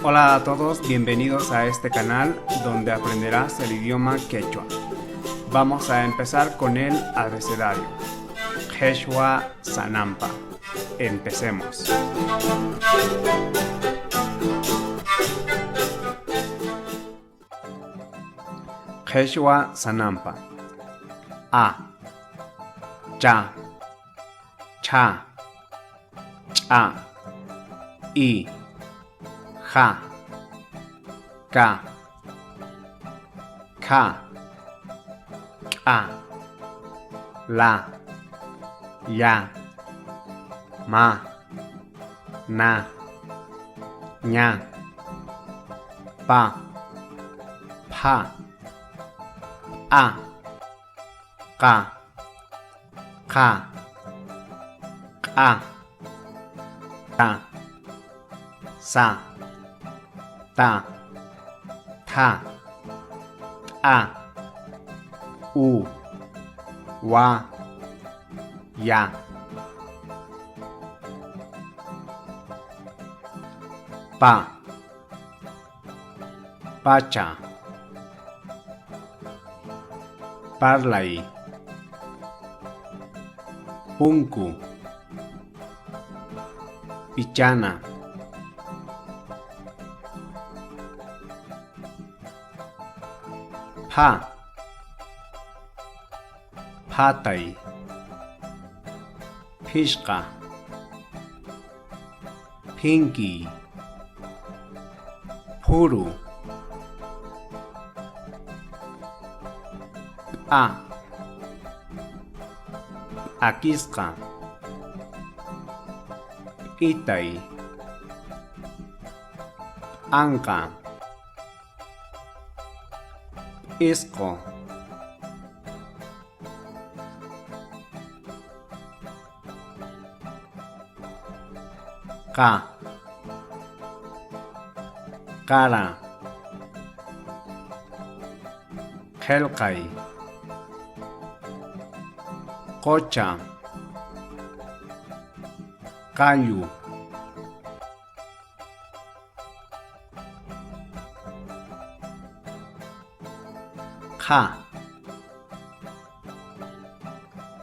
Hola a todos, bienvenidos a este canal donde aprenderás el idioma quechua. Vamos a empezar con el abecedario. Quechua Sanampa. Empecemos. Quechua Sanampa. A. Ya. Cha. Cha. I. Ja. Ka. Ka. Ka. La. Ya. Ma. Na. Ña. Pa. Pa. A. Ka. Ka. Ka. Ta. Sa. Ta. Ta. A. U. Wa. Ya. Pa. Pacha. Parlay. Punku. Pichana. Pa. Patay. Pishka. Pinky. Puru. A. Akiska. Itay. Anka. Isko. Ka. Kara. Khelkay. Kocha. Kayu. Ka.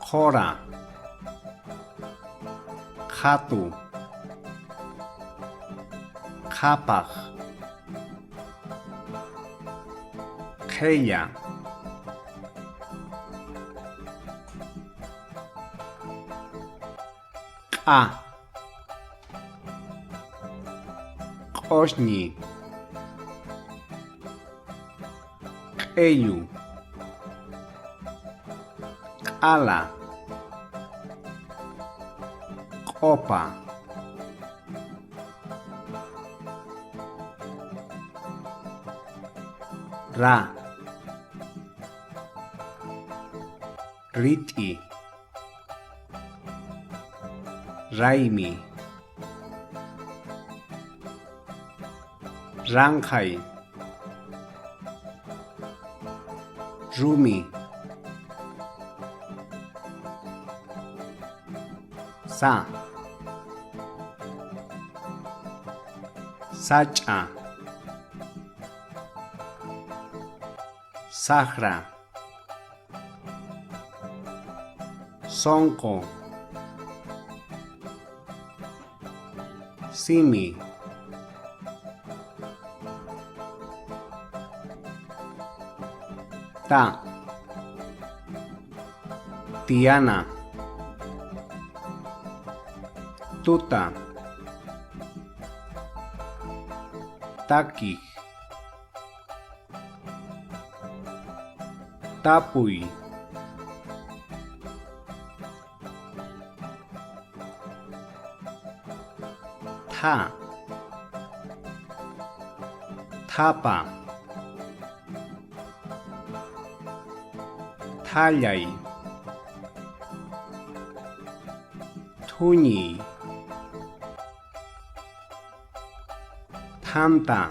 Kora. Khatu. Kapak. Keya. Ka. Koshni. Keyu. Kala. Kopa. Ra. Riti. Raimi. Ranghai. Rumi. Sa. Sacha. Sahra. Sonko. Simi. Ta. Tiana. Tuta. Taki. Tapui. Tha. Thapa. Thallay. Thuni. Thamta.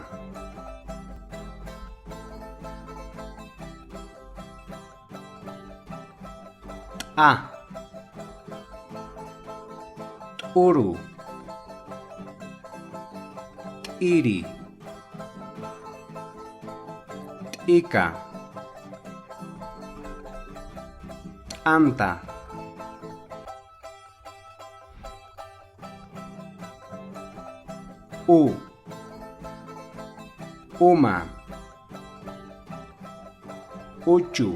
A. Uru. Iri. Ika. Anta. U. Uma. Uchu.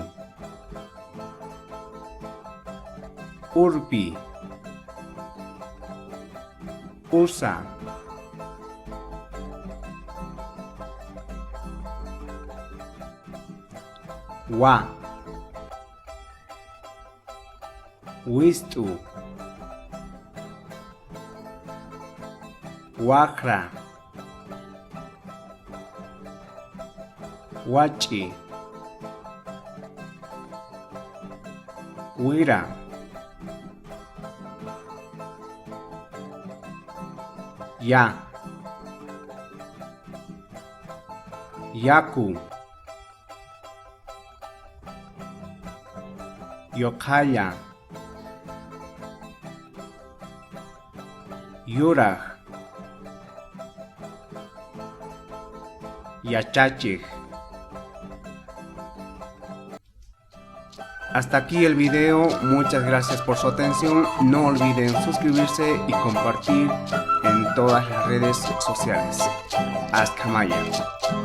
Urpi. Ursa. Wa. Wistu. Wakra. Wachi. Wira. Ya. Yaku. Yokaya. Yuraj. Yachachij. Hasta aquí el video, muchas gracias por su atención, no olviden suscribirse y compartir en todas las redes sociales. Hasta mañana.